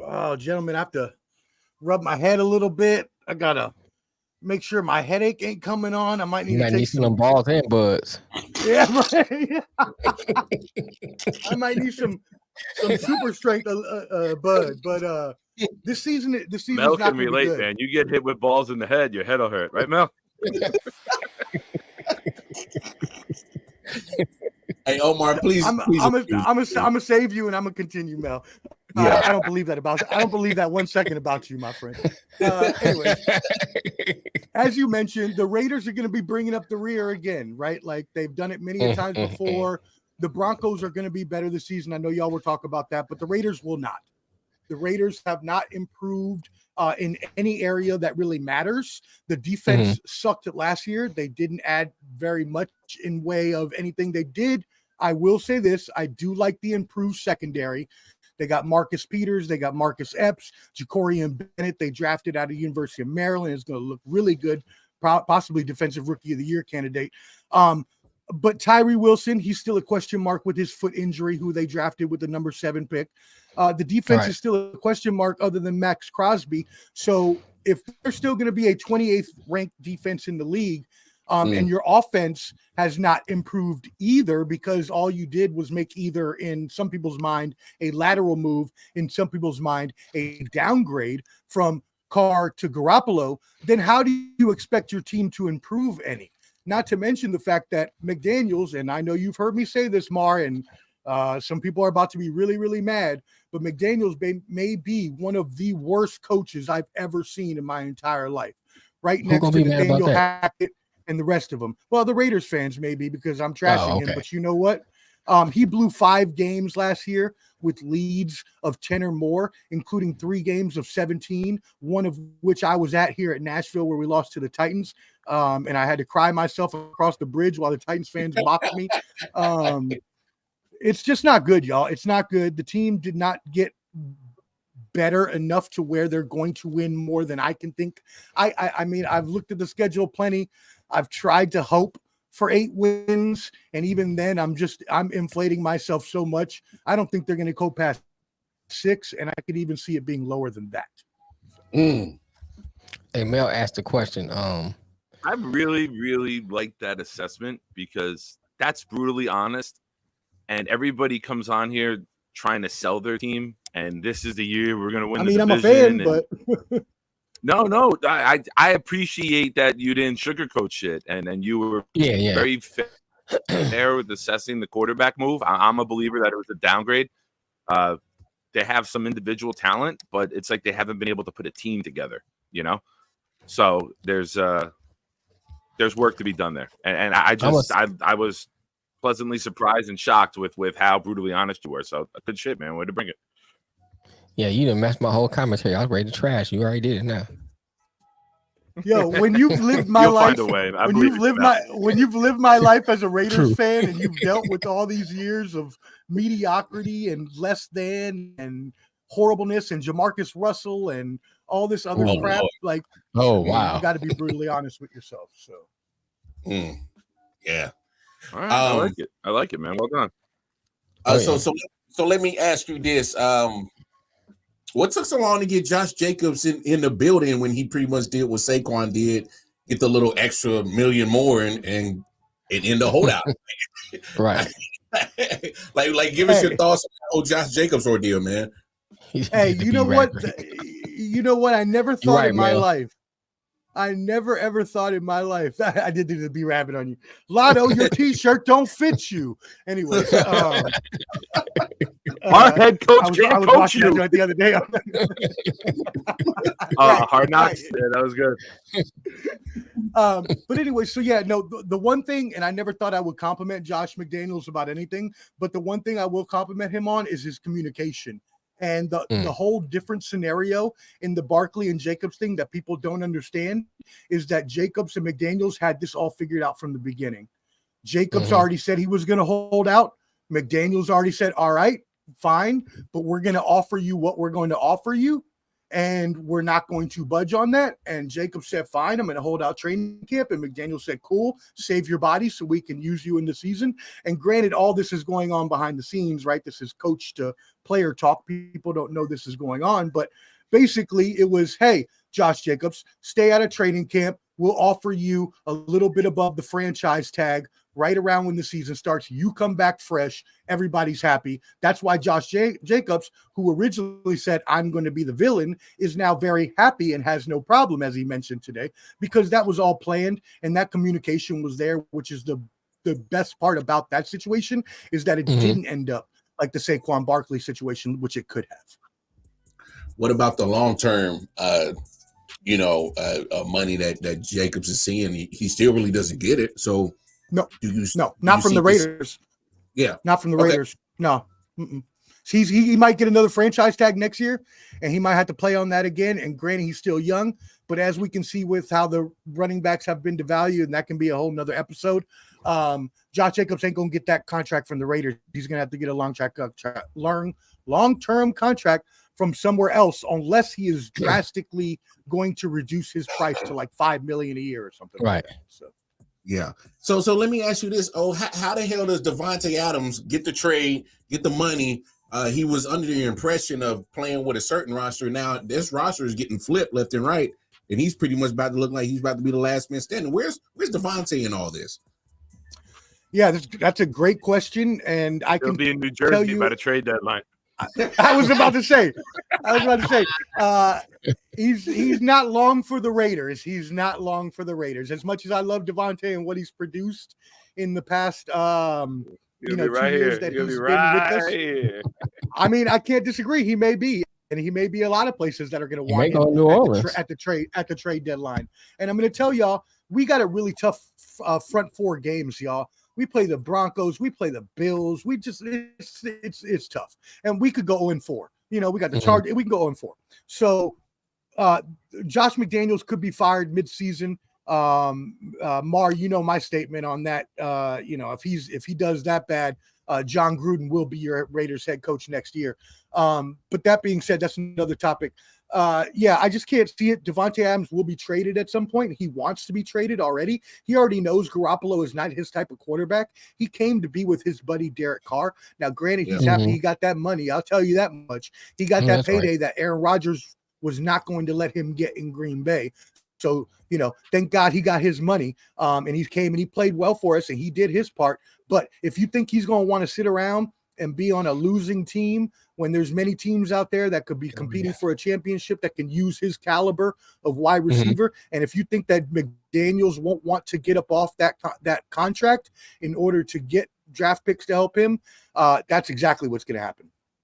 Oh, gentlemen, I have to rub my head a little bit. I gotta make sure my headache ain't coming on. I might need You to might take need some balls and buds. Yeah, right. I might need some super strength, bud. But this season's Mel not can going to be relate, good. man. You get hit with balls in the head, your head will hurt, right, Mel? Hey, Omar, please. I'm gonna save you, and I'm gonna continue, Mel. Yeah. I don't believe that about. I don't believe that 1 second about you, my friend. Anyway, as you mentioned, the Raiders are going to be bringing up the rear again, right? Like they've done it many times before. The Broncos are going to be better this season. I know y'all will talk about that, but the Raiders will not. The Raiders have not improved in any area that really matters. The defense sucked it last year. They didn't add very much in way of anything. They did. I will say this. I do like the improved secondary. They got Marcus Peters. They got Marcus Epps, Jacorian Bennett. They drafted out of University of Maryland. It's going to look really good, possibly defensive rookie of the year candidate. But Tyree Wilson, he's still a question mark with his foot injury, who they drafted with the number 7 pick. The defense is still a question mark other than Max Crosby. So if they're still going to be a 28th ranked defense in the league, and your offense has not improved either, because all you did was make either, in some people's mind, a lateral move, in some people's mind, a downgrade from Carr to Garoppolo, then how do you expect your team to improve any? Not to mention the fact that McDaniels, and I know you've heard me say this, Mar, and some people are about to be really, really mad, but McDaniels may be one of the worst coaches I've ever seen in my entire life. Right next to Nathaniel Hackett and the rest of them. Well, the Raiders fans maybe, because I'm trashing him, but you know what? He blew 5 games last year with leads of 10 or more, including 3 games of 17, one of which I was at here at Nashville where we lost to the Titans. And I had to cry myself across the bridge while the Titans fans mocked me. It's just not good, y'all. It's not good. The team did not get better enough to where they're going to win more than I can think. I mean, I've looked at the schedule plenty. I've tried to hope for 8 wins, and even then I'm inflating myself so much. I don't think they're going to go past 6, and I could even see it being lower than that. Hey, Mel asked a question. I really, really like that assessment, because that's brutally honest, and everybody comes on here trying to sell their team, and this is the year we're going to win. I'm a fan, but no, I appreciate that you didn't sugarcoat shit, and you were very fair with assessing the quarterback move. I'm a believer that it was a downgrade. They have some individual talent, but it's like they haven't been able to put a team together, you know? So there's work to be done there. And I was pleasantly surprised and shocked with how brutally honest you were. So good shit, man. Way to bring it. Yeah, you didn't mess my whole commentary. I was ready to trash. You already did it now. Yo, when you've lived my life, find a way. when you've lived my life as a Raiders fan, and you've dealt with all these years of mediocrity and less than and horribleness and Jamarcus Russell and all this other crap, Lord. You got to be brutally honest with yourself. So, yeah. All right, I like it, man. Well done. So let me ask you this. What took so long to get Josh Jacobs in the building when he pretty much did what Saquon did, get the little extra $1 million more and end the holdout? Right. like give us your thoughts on the whole Josh Jacobs ordeal, man. Hey, you know what? You know what? I never thought in my life. I never ever thought in my life that I did the B-Rabbit on you. Lotto, your t-shirt don't fit you. Anyway, our head coach I was watching that joint the other day. Hard Knocks. Yeah, that was good. But anyway, so yeah, no, the one thing, and I never thought I would compliment Josh McDaniels about anything, but the one thing I will compliment him on is his communication. And the whole different scenario in the Barkley and Jacobs thing that people don't understand is that Jacobs and McDaniels had this all figured out from the beginning. Jacobs already said he was going to hold out. McDaniels already said, all right, fine, but we're going to offer you what we're going to offer you. and we're not going to budge on that. And Jacob said, fine, I'm going to hold out training camp. And McDaniel said, cool, save your body so we can use you in the season. And granted, all this is going on behind the scenes, right? This is coach to player talk. People don't know this is going on, but basically it was, hey, Josh Jacobs, stay out of training camp. We'll offer you a little bit above the franchise tag right around when the season starts. You come back fresh. Everybody's happy. That's why Josh Jacobs, who originally said, I'm going to be the villain, is now very happy and has no problem, as he mentioned today, because that was all planned and that communication was there, which is the best part about that situation, is that it didn't end up like the Saquon Barkley situation, which it could have. What about the long-term, money that Jacobs is seeing? He still really doesn't get it. So not from the Raiders. Yeah, not from the Raiders. No, he might get another franchise tag next year, and he might have to play on that again. And granted, he's still young, but as we can see with how the running backs have been devalued, and that can be a whole nother episode. Josh Jacobs ain't gonna get that contract from the Raiders. He's gonna have to get a long-term contract from somewhere else, unless he is drastically going to reduce his price to like $5 million a year or something. Right. Like that. So. Yeah. So let me ask you this. How the hell does Davante Adams get the trade, get the money? He was under the impression of playing with a certain roster. Now this roster is getting flipped left and right, and he's pretty much about to look like he's about to be the last man standing. Where's Davante in all this? Yeah, that's a great question, and He'll be in New Jersey by the trade deadline. I was about to say, he's not long for the Raiders. He's not long for the Raiders. As much as I love Davante and what he's produced in the past, 2 years that he's been with us. Here. I mean, I can't disagree. He may be, and he may be a lot of places that are going to want him at the trade deadline. And I'm going to tell y'all, we got a really tough front four games, y'all. We play the Broncos. We play the Bills. It's tough. And we could go 0-4. We got the Chargers. We can go 0-4. So Josh McDaniels could be fired midseason. Mar, my statement on that. If he does that bad, John Gruden will be your Raiders head coach next year. But that being said, that's another topic. I just can't see it. Davante Adams will be traded at some point. He wants to be traded already. He already knows Garoppolo is not his type of quarterback. He came to be with his buddy Derek Carr. Now, granted, he's happy he got that money. I'll tell you that much. He got that payday that Aaron Rodgers was not going to let him get in Green Bay. So, thank God he got his money. And he came and he played well for us and he did his part. But if you think he's going to want to sit around and be on a losing team when there's many teams out there that could be competing for a championship that can use his caliber of wide receiver. And if you think that McDaniels won't want to get up off that contract in order to get draft picks to help him, that's exactly what's going to happen.